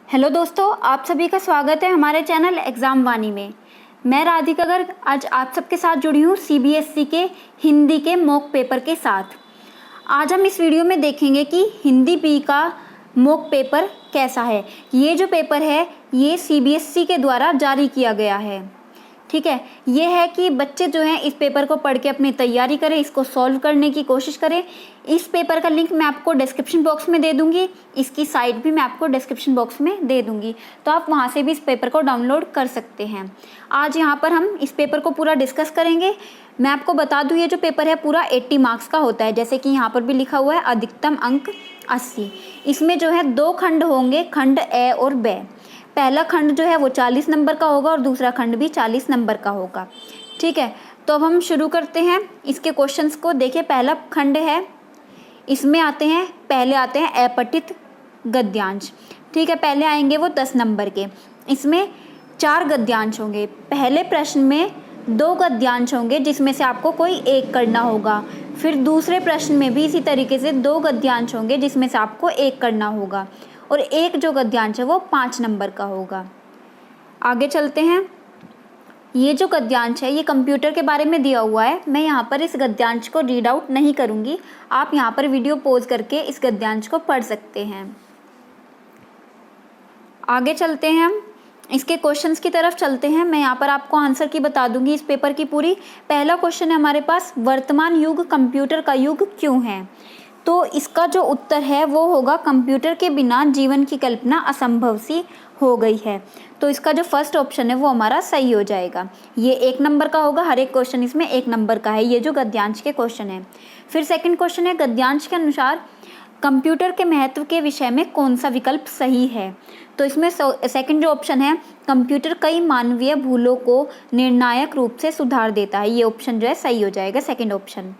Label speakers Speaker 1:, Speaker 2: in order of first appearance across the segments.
Speaker 1: Hello दोस्तों, आप सभी का स्वागत है हमारे चैनल एग्ज़ाम वाणी में। मैं राधिका गर्ग आज आप सबके साथ जुड़ी हूँ सीबीएसई के हिंदी के मॉक पेपर के साथ। आज हम इस वीडियो में देखेंगे कि हिंदी पी का मॉक पेपर कैसा है। ये जो पेपर है ये सीबीएसई के द्वारा जारी किया गया है। ठीक है, ये है कि बच्चे जो हैं इस पेपर को पढ़ के अपनी तैयारी करें, इसको सॉल्व करने की कोशिश करें। इस पेपर का लिंक मैं आपको डिस्क्रिप्शन बॉक्स में दे दूंगी, इसकी साइट भी मैं आपको डिस्क्रिप्शन बॉक्स में दे दूंगी, तो आप वहां से भी इस पेपर को डाउनलोड कर सकते हैं। आज यहाँ पर हम इस पेपर को पूरा डिस्कस करेंगे। मैं आपको बता दूँ, ये जो पेपर है पूरा 80 मार्क्स का होता है, जैसे कि यहाँ पर भी लिखा हुआ है अधिकतम अंक 80। इसमें जो है 2 खंड होंगे, खंड ए और ब। पहला खंड जो है वो 40 नंबर का होगा और दूसरा खंड भी 40 नंबर का होगा। ठीक है, तो अब हम शुरू करते हैं इसके क्वेश्चंस को। देखिए, पहला खंड है, इसमें पहले आते हैं अपठित गद्यांश। ठीक है, पहले आएंगे वो 10 नंबर के। इसमें 4 गद्यांश होंगे। पहले प्रश्न में 2 गद्यांश होंगे जिसमें से आपको कोई एक करना होगा। फिर दूसरे प्रश्न में भी इसी तरीके से 2 गद्यांश होंगे जिसमें से आपको एक करना होगा, और एक जो गद्यांश है वो 5 नंबर का होगा। आगे चलते हैं। ये जो गद्यांश है ये कंप्यूटर के बारे में दिया हुआ है। मैं यहाँ पर इस गद्यांश को रीड आउट नहीं करूँगी, आप यहाँ पर वीडियो पॉज करके इस गद्यांश को पढ़ सकते हैं। आगे चलते हैं हम इसके क्वेश्चंस की तरफ चलते हैं। मैं यहाँ पर आपको आंसर की बता दूंगी इस पेपर की पूरी। पहला क्वेश्चन है हमारे पास, वर्तमान युग कंप्यूटर का युग क्यों है? तो इसका जो उत्तर है वो होगा, कंप्यूटर के बिना जीवन की कल्पना असंभव सी हो गई है। तो इसका जो फर्स्ट ऑप्शन है वो हमारा सही हो जाएगा। ये 1 नंबर का होगा, हर एक क्वेश्चन इसमें 1 नंबर का है, ये जो गद्यांश के क्वेश्चन है। फिर सेकंड क्वेश्चन है, गद्यांश के अनुसार कंप्यूटर के महत्व के विषय में कौन सा विकल्प सही है? तो इसमें सेकंड जो ऑप्शन है, कंप्यूटर कई मानवीय भूलों को निर्णायक रूप से सुधार देता है, ये ऑप्शन जो है सही हो जाएगा, सेकंड ऑप्शन।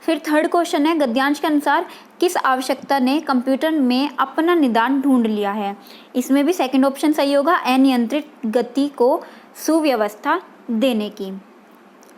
Speaker 1: फिर थर्ड क्वेश्चन है, गद्यांश के अनुसार किस आवश्यकता ने कंप्यूटर में अपना निदान ढूंढ लिया है? इसमें भी सेकंड ऑप्शन सही होगा, अनियंत्रित गति को सुव्यवस्था देने की।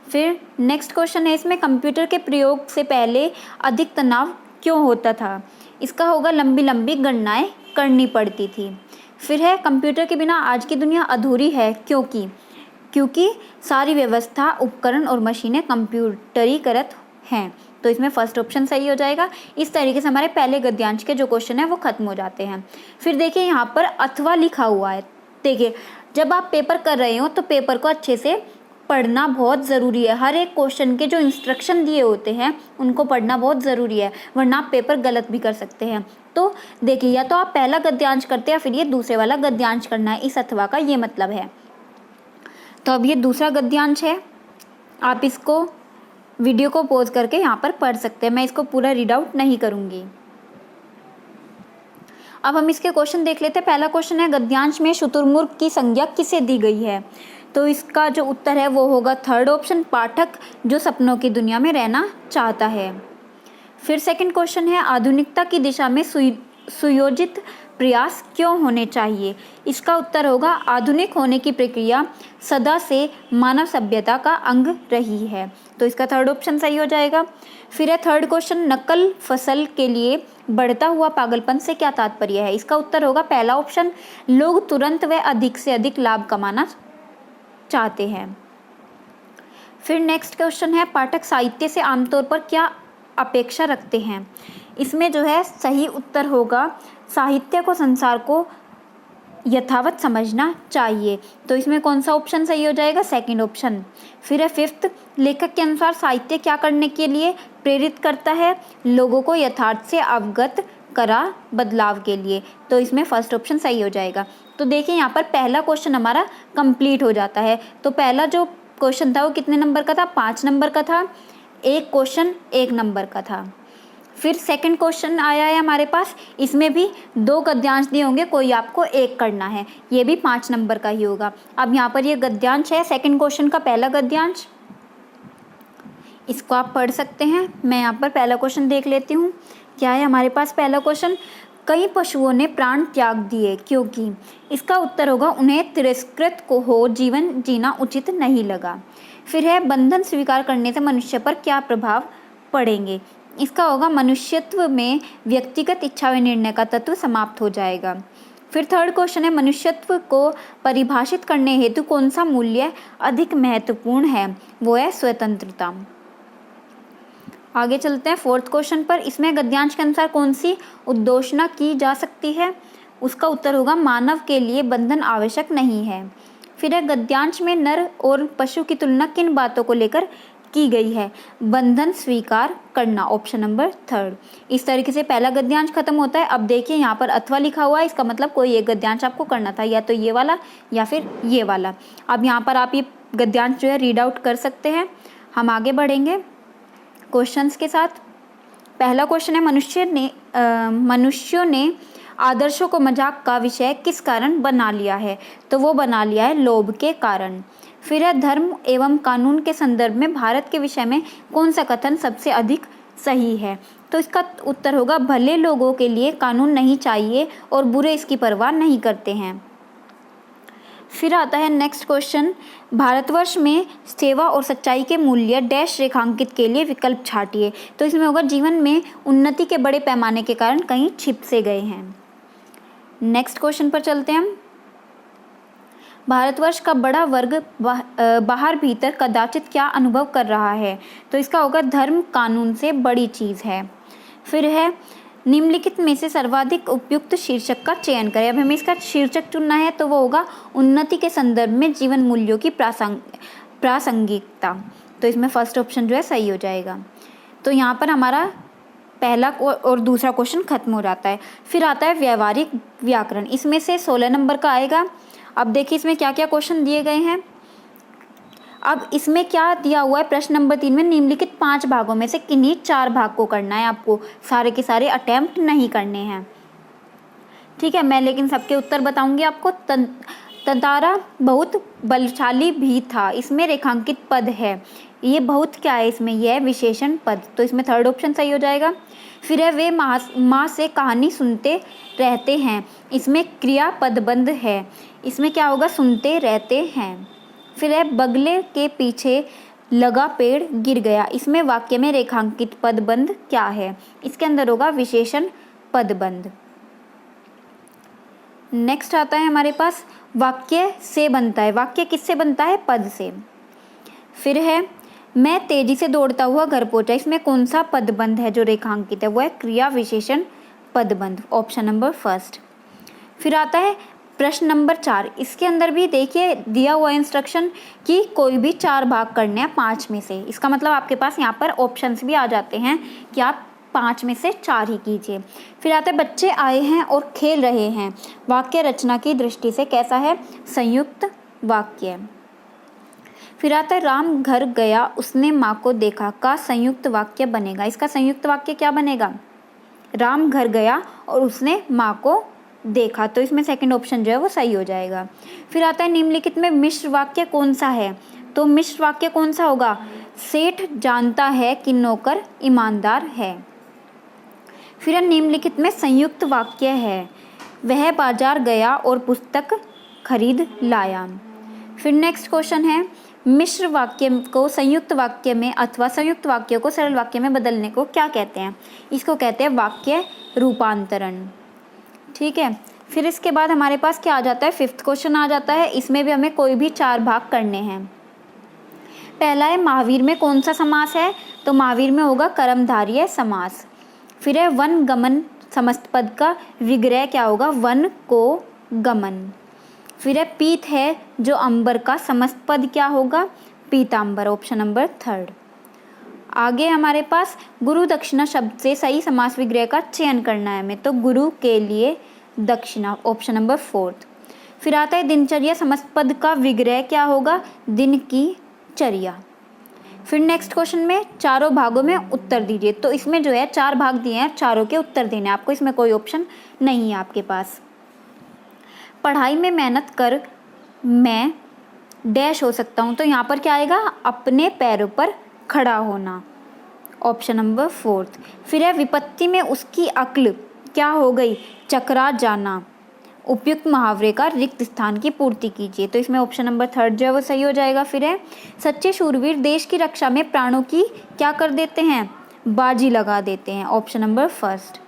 Speaker 1: फिर नेक्स्ट क्वेश्चन है, इसमें कंप्यूटर के प्रयोग से पहले अधिक तनाव क्यों होता था? इसका होगा, लंबी लंबी गणनाएं करनी पड़ती थी। फिर है, कंप्यूटर के बिना आज की दुनिया अधूरी है, क्योंकि सारी व्यवस्था, उपकरण और मशीनें कंप्यूटरीकृत हैं। तो इसमें फर्स्ट ऑप्शन सही हो जाएगा। इस तरीके से हमारे पहले गद्यांश के जो क्वेश्चन है वो खत्म हो जाते हैं। फिर देखिए, यहाँ पर अथवा लिखा हुआ है। देखिए, जब आप पेपर कर रहे हो तो पेपर को अच्छे से पढ़ना बहुत ज़रूरी है। हर एक क्वेश्चन के जो इंस्ट्रक्शन दिए होते हैं उनको पढ़ना बहुत ज़रूरी है, वरना आप पेपर गलत भी कर सकते हैं। तो देखिए, या तो आप पहला गद्यांश करते हैं, फिर ये दूसरे वाला गद्यांश करना है, इस अथवा का ये मतलब है। तो अब ये दूसरा गद्यांश है, आप इसको वीडियो को पॉज करके यहाँ पर पढ़ सकते हैं, मैं इसको पूरा रीड आउट नहीं करूँगी। अब हम इसके क्वेश्चन देख लेते हैं। पहला क्वेश्चन है, गद्यांश में शुतुरमुर्ग की संज्ञा किसे दी गई है? तो इसका जो उत्तर है वो होगा थर्ड ऑप्शन, पाठक जो सपनों की दुनिया में रहना चाहता है। फिर सेकंड क्वेश्चन है, आधुनिकता की दिशा में सुयोजित प्रयास क्यों होने चाहिए? इसका उत्तर होगा, आधुनिक होने की प्रक्रिया सदा से मानव सभ्यता का अंग रही है। तो इसका थर्ड ऑप्शन सही हो जाएगा। फिर है थर्ड क्वेश्चन, नकल फसल के लिए बढ़ता हुआ पागलपन से क्या तात्पर्य है? इसका उत्तर होगा पहला ऑप्शन, लोग तुरंत व अधिक से अधिक लाभ कमाना चाहते हैं। फिर नेक्स्ट क्वेश्चन है, पाठक साहित्य से आमतौर पर क्या अपेक्षा रखते हैं? इसमें जो है सही उत्तर होगा, साहित्य को संसार को यथावत समझना चाहिए। तो इसमें कौन सा ऑप्शन सही हो जाएगा? Second option. फिर है फिफ्थ, लेखक के अनुसार साहित्य क्या करने के लिए प्रेरित करता है? लोगों को यथार्थ से अवगत करा बदलाव के लिए। तो इसमें फर्स्ट ऑप्शन सही हो जाएगा। तो देखिए, यहाँ पर पहला क्वेश्चन हमारा कंप्लीट हो जाता है। तो पहला जो क्वेश्चन था वो कितने नंबर का था? 5 नंबर का था। एक क्वेश्चन 1 नंबर का था। फिर सेकंड क्वेश्चन आया है हमारे पास, इसमें भी 2 गद्यांश दिए होंगे, कोई आपको एक करना है, ये भी 5 नंबर का ही होगा। अब यहाँ पर ये गद्यांश है सेकंड क्वेश्चन का पहला गद्यांश, इसको आप पढ़ सकते हैं। मैं यहाँ पर पहला क्वेश्चन देख लेती हूँ। क्या है हमारे पास पहला क्वेश्चन, कई पशुओं ने प्राण त्याग दिए क्योंकि? इसका उत्तर होगा, उन्हें तिरस्कृत को हो जीवन जीना उचित नहीं लगा। फिर है, बंधन स्वीकार करने से मनुष्य पर क्या प्रभाव पड़ेंगे? इसका होगा, मनुष्यत्व में व्यक्तिगत इच्छा व निर्णय का तत्व समाप्त हो जाएगा। फिर थर्ड क्वेश्चन है, मनुष्यत्व को परिभाषित करने हेतु कौन सा मूल्य अधिक महत्वपूर्ण है? वो है स्वतंत्रता। आगे चलते हैं फोर्थ क्वेश्चन पर। इसमें गद्यांश के अनुसार कौन सी उद्घोषणा की जा सकती है? उसका उत्तर होगा मानव के लिए बंधन आवश्यक नहीं है। फिर है, गद्यांश में नर और पशु की तुलना किन बातों को लेकर की गई है? बंधन स्वीकार करना, ऑप्शन नंबर थर्ड। इस तरीके से पहला गद्यांश खत्म होता है। अब देखिए यहाँ पर अथवा लिखा हुआ है, इसका मतलब कोई एक गद्यांश आपको करना था, या तो ये वाला या फिर ये वाला। अब यहाँ पर आप ये गद्यांश जो है रीड आउट कर सकते हैं। हम आगे बढ़ेंगे क्वेश्चंस के साथ। पहला क्वेश्चन है, मनुष्यों ने आदर्शों को मजाक का विषय किस कारण बना लिया है? तो वो बना लिया है लोभ के कारण। फिर है, धर्म एवं कानून के संदर्भ में भारत के विषय में कौन सा कथन सबसे अधिक सही है? तो इसका उत्तर होगा भले लोगों के लिए कानून नहीं चाहिए और बुरे इसकी परवाह नहीं करते हैं। फिर आता है नेक्स्ट क्वेश्चन, भारतवर्ष में सेवा और सच्चाई के मूल्य डैश रेखांकित के लिए विकल्प छाटिए। तो इसमें होगा जीवन में उन्नति के बड़े पैमाने के कारण कहीं छिप से गए हैं। नेक्स्ट क्वेश्चन पर चलते हैं हम। भारतवर्ष का बड़ा वर्ग बाहर भीतर कदाचित क्या अनुभव कर रहा है? तो इसका होगा धर्म कानून से बड़ी चीज़ है। फिर है, निम्नलिखित में से सर्वाधिक उपयुक्त शीर्षक का चयन करें। अब हमें इसका शीर्षक चुनना है, तो वो होगा उन्नति के संदर्भ में जीवन मूल्यों की प्रासंगिकता। तो इसमें फर्स्ट ऑप्शन जो है सही हो जाएगा। तो यहाँ पर हमारा पहला और दूसरा क्वेश्चन खत्म हो जाता है। फिर आता है व्यवहारिक व्याकरण, इसमें से 16 नंबर का आएगा। अब देखिए इसमें क्या क्या क्वेश्चन दिए गए हैं। अब इसमें क्या दिया हुआ है, प्रश्न नंबर 3 में निम्नलिखित 5 भागों में से किन्हीं 4 भाग को करना है आपको, सारे के सारे अटेम्प्ट नहीं करने हैं। ठीक है, मैं लेकिन सबके उत्तर बताऊंगी आपको। तंतारा बहुत बलशाली भी था, इसमें रेखांकित पद है। ये बहुत क्या है इसमें, यह विशेषण पद। तो इसमें थर्ड ऑप्शन सही हो जाएगा। फिर है, वे माँ से कहानी सुनते रहते हैं, इसमें क्रिया पदबंध है। इसमें क्या होगा, सुनते रहते हैं। फिर है, बगले के पीछे लगा पेड़ गिर गया, इसमें वाक्य में रेखांकित पदबंध क्या है? इसके अंदर होगा विशेषण पदबंध। नेक्स्ट आता है हमारे पास, वाक्य से बनता है। वाक्य किससे बनता है? पद से। फिर है, मैं तेजी से दौड़ता हुआ घर पहुंचा, इसमें कौन सा पदबंध है जो रेखांकित है? वो है क्रिया विशेषण पदबंध, ऑप्शन नंबर फर्स्ट। फिर आता है प्रश्न नंबर 4, इसके अंदर भी देखिए दिया हुआ इंस्ट्रक्शन कि कोई भी 4 भाग करने हैं 5 में से। इसका मतलब आपके पास यहाँ पर ऑप्शंस भी आ जाते हैं कि आप 5 में से 4 ही कीजिए। फिर आता है, बच्चे आए हैं और खेल रहे हैं, वाक्य रचना की दृष्टि से कैसा है? संयुक्त वाक्य। फिर आता है, राम घर गया उसने माँ को देखा का संयुक्त वाक्य बनेगा। इसका संयुक्त वाक्य क्या बनेगा? राम घर गया और उसने माँ को देखा। तो इसमें सेकंड ऑप्शन जो है वो सही हो जाएगा। फिर आता है, निम्नलिखित में मिश्र वाक्य कौन सा है? तो मिश्र वाक्य कौन सा होगा? सेठ जानता है कि नौकर ईमानदार है। फिर निम्नलिखित में संयुक्त वाक्य है, वह बाजार गया और पुस्तक खरीद लाया। फिर नेक्स्ट क्वेश्चन है, मिश्र वाक्य को संयुक्त वाक्य में अथवा संयुक्त वाक्य को सरल वाक्य में बदलने को क्या कहते हैं? इसको कहते हैं वाक्य रूपांतरण। ठीक है, फिर इसके बाद हमारे पास क्या आ जाता है? 5th क्वेश्चन आ जाता है। इसमें भी हमें कोई भी 4 भाग करने हैं। पहला है, महावीर में कौन सा समास है? तो महावीर में होगा कर्मधारय समास। फिर है, वन गमन समस्त पद का विग्रह क्या होगा? वन को गमन। फिर है, पीत है जो अंबर का समस्त पद क्या होगा? पीतांबर, ऑप्शन नंबर 3rd। आगे हमारे पास गुरु दक्षिणा शब्द से सही समास विग्रह का चयन करना है हमें। तो गुरु के लिए दक्षिणा, ऑप्शन नंबर 4th। फिर आता है, दिनचर्या समस्त पद का विग्रह क्या होगा? दिन की चर्या। फिर नेक्स्ट क्वेश्चन में चारों भागों में उत्तर दीजिए। तो इसमें जो है 4 भाग दिए हैं, चारों के उत्तर देने आपको। इसमें कोई ऑप्शन नहीं है आपके पास। पढ़ाई में मेहनत कर मैं डैश हो सकता हूँ। तो यहाँ पर क्या आएगा? अपने पैरों पर खड़ा होना, ऑप्शन नंबर 4th। फिर है, विपत्ति में उसकी अक्ल क्या हो गई? चकरा जाना। उपयुक्त मुहावरे का रिक्त स्थान की पूर्ति कीजिए। तो इसमें ऑप्शन नंबर 3rd जो है वो सही हो जाएगा। फिर है, सच्चे शूरवीर देश की रक्षा में प्राणों की क्या कर देते हैं? बाजी लगा देते हैं, ऑप्शन नंबर 1st।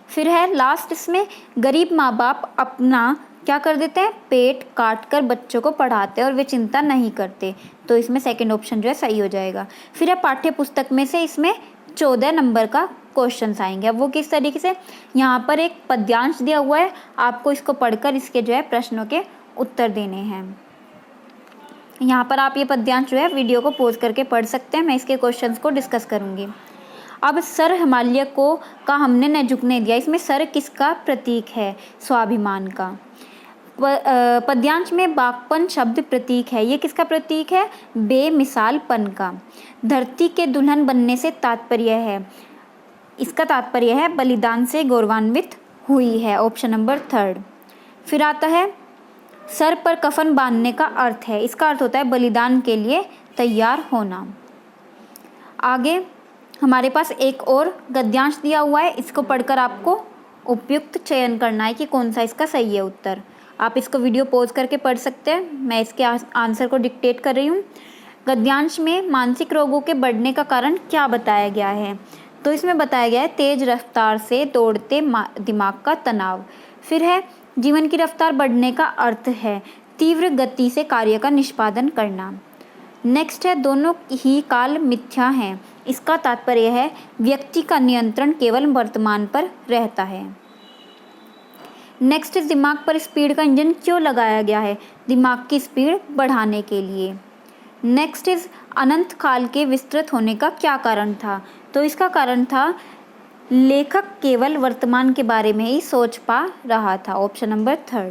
Speaker 1: फिर है लास्ट इसमें, गरीब माँ बाप अपना क्या कर देते हैं, पेट काट कर बच्चों को पढ़ाते हैं और वे चिंता नहीं करते। तो इसमें सेकंड ऑप्शन जो है सही हो जाएगा। फिर है पाठ्य पुस्तक में से इसमें 14 नंबर का क्वेश्चन आएंगे। अब वो किस तरीके से, यहाँ पर एक पद्यांश दिया हुआ है, आपको इसको पढ़कर इसके जो है प्रश्नों के उत्तर देने हैं। यहाँ पर आप ये पद्यांश जो है वीडियो को पॉज करके पढ़ सकते हैं, मैं इसके क्वेश्चंस को डिस्कस करूँगी। अब सर हिमालय को का हमने न झुकने दिया, इसमें सर किसका प्रतीक है, स्वाभिमान का। पद्यांश में बागपन शब्द प्रतीक है, ये किसका प्रतीक है, बेमिसालपन का। धरती के दुल्हन बनने से तात्पर्य है, इसका तात्पर्य है बलिदान से गौरवान्वित हुई है, ऑप्शन नंबर 3। फिर आता है सर पर कफन बांधने का अर्थ है, इसका अर्थ होता है बलिदान के लिए तैयार होना। आगे हमारे पास एक और गद्यांश दिया हुआ है, इसको पढ़कर आपको उपयुक्त चयन करना है कि कौन सा इसका सही है उत्तर। आप इसको वीडियो पॉज करके पढ़ सकते हैं, मैं इसके आंसर को डिक्टेट कर रही हूँ। गद्यांश में मानसिक रोगों के बढ़ने का कारण क्या बताया गया है, तो इसमें बताया गया है तेज रफ्तार से दौड़ते दिमाग का तनाव। फिर है जीवन की रफ्तार बढ़ने का अर्थ है तीव्र गति से कार्य का निष्पादन करना। नेक्स्ट है दोनों ही काल मिथ्या हैं, इसका तात्पर्य है व्यक्ति का नियंत्रण केवल वर्तमान पर रहता है। नेक्स्ट इस दिमाग पर स्पीड का इंजन क्यों लगाया गया है, दिमाग की स्पीड बढ़ाने के लिए। नेक्स्ट इज अनंत काल के विस्तृत होने का क्या कारण था, तो इसका कारण था लेखक केवल वर्तमान के बारे में ही सोच पा रहा था, ऑप्शन नंबर 3।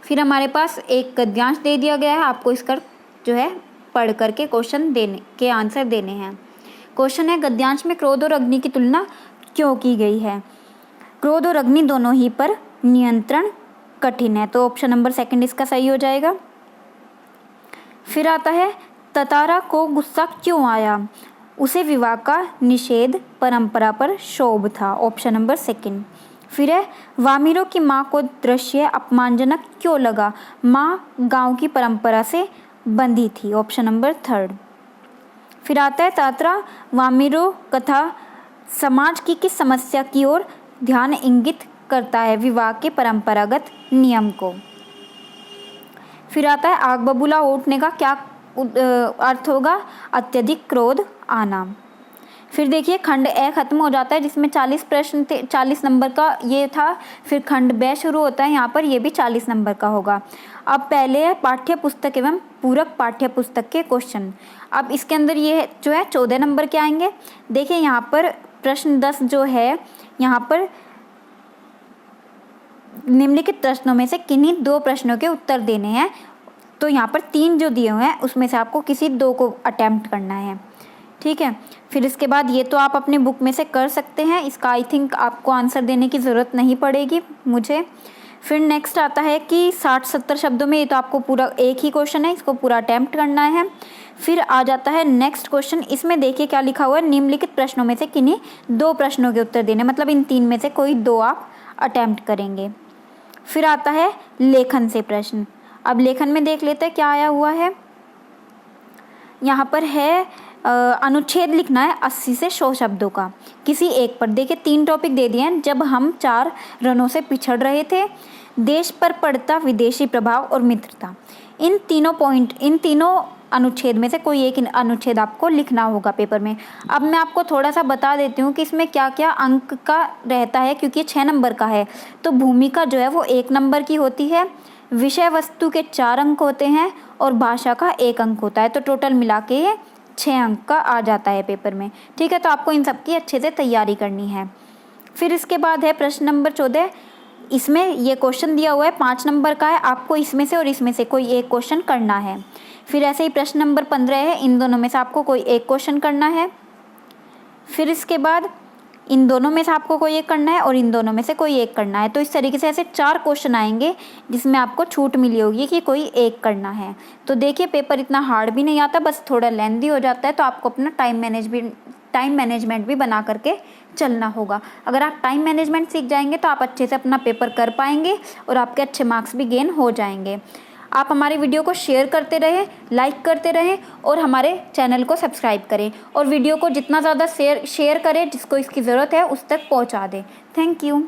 Speaker 1: फिर हमारे पास एक गद्यांश दे दिया गया है, आपको इसका जो है पढ़ करके क्वेश्चन देने के आंसर देने हैं। क्वेश्चन है गद्यांश में क्रोध और अग्नि की तुलना क्यों की गई है, क्रोध और अग्नि दोनों ही पर नियंत्रण कठिन है, तो ऑप्शन नंबर 2 इसका सही हो जाएगा। फिर आता है ततारा को गुस्सा क्यों आया, उसे विवाह का निषेध परंपरा पर क्षोभ था, ऑप्शन नंबर 2। फिर है वामिरों की माँ को दृश्य अपमानजनक क्यों लगा, माँ गांव की परंपरा से बंधी थी, ऑप्शन नंबर 3। फिर आता है तात्रा वामिरों कथा समाज की किस समस्या की ओर ध्यान इंगित करता है, विवाह के परंपरागत नियम को। फिर आता है आग बबूला उठने का क्या अर्थ होगा, अत्यधिक क्रोध आना। फिर देखिए खंड ए खत्म हो जाता है जिसमें 40 प्रश्न थे, 40 नंबर का ये था। फिर खंड ब शुरू होता है, यहाँ पर ये भी 40 नंबर का होगा। अब पहले है पाठ्य पुस्तक एवं पूरक पाठ्य पुस्तक के क्वेश्चन। अब इसके अंदर ये जो है 14 नंबर के आएंगे। देखिए यहाँ पर प्रश्न 10 जो है, यहाँ पर निम्नलिखित प्रश्नों में से किन्हीं 2 प्रश्नों के उत्तर देने हैं। तो यहाँ पर 3 जो दिए हुए हैं उसमें से आपको किसी 2 को अटेम्प्ट करना है, ठीक है। फिर इसके बाद ये तो आप अपने बुक में से कर सकते हैं, इसका आई थिंक आपको आंसर देने की ज़रूरत नहीं पड़ेगी मुझे। फिर नेक्स्ट आता है कि 60-70 शब्दों में, ये तो आपको पूरा एक ही क्वेश्चन है, इसको पूरा अटेम्प्ट करना है। फिर आ जाता है नेक्स्ट क्वेश्चन, इसमें देखिए क्या लिखा हुआ है, निम्नलिखित प्रश्नों में से किन्हीं 2 प्रश्नों के उत्तर देने, मतलब इन 3 में से कोई 2 आप अटेम्प्ट करेंगे। फिर आता है लेखन से प्रश्न। अब लेखन में देख लेते हैं क्या आया हुआ है। यहाँ पर है अनुच्छेद लिखना है 80 से 100 शब्दों का किसी एक पर। देखिए 3 टॉपिक दे दिए हैं, जब हम 4 रनों से पिछड़ रहे थे, देश पर पड़ता विदेशी प्रभाव और मित्रता। इन तीनों अनुच्छेद में से कोई एक अनुच्छेद आपको लिखना होगा पेपर में। अब मैं आपको थोड़ा सा बता देती हूँ कि इसमें क्या क्या अंक का रहता है, क्योंकि ये 6 नंबर का है। तो भूमिका जो है वो 1 नंबर की होती है, विषय वस्तु के 4 अंक होते हैं और भाषा का 1 अंक होता है। तो टोटल मिला के ये 6 अंक का आ जाता है पेपर में, ठीक है। तो आपको इन सब की अच्छे से तैयारी करनी है। फिर इसके बाद है प्रश्न नंबर 14। इसमें ये क्वेश्चन दिया हुआ है 5 नंबर का है, आपको इसमें से और इसमें से कोई एक क्वेश्चन करना है। फिर ऐसे ही प्रश्न नंबर 15 है, इन दोनों में से आपको कोई एक क्वेश्चन करना है। फिर इसके बाद इन दोनों में से आपको कोई एक करना है और इन दोनों में से कोई एक करना है। तो इस तरीके से ऐसे 4 क्वेश्चन आएंगे जिसमें आपको छूट मिली होगी कि कोई एक करना है। तो देखिए पेपर इतना हार्ड भी नहीं आता, बस थोड़ा लेंथी हो जाता है। तो आपको अपना टाइम मैनेजमेंट भी बना करके चलना होगा। अगर आप टाइम मैनेजमेंट सीख जाएंगे तो आप अच्छे से अपना पेपर कर पाएंगे और आपके अच्छे मार्क्स भी गेन हो जाएंगे। आप हमारी वीडियो को शेयर करते रहें, लाइक करते रहें और हमारे चैनल को सब्सक्राइब करें और वीडियो को जितना ज़्यादा शेयर करें, जिसको इसकी ज़रूरत है उस तक पहुंचा दें। Thank you.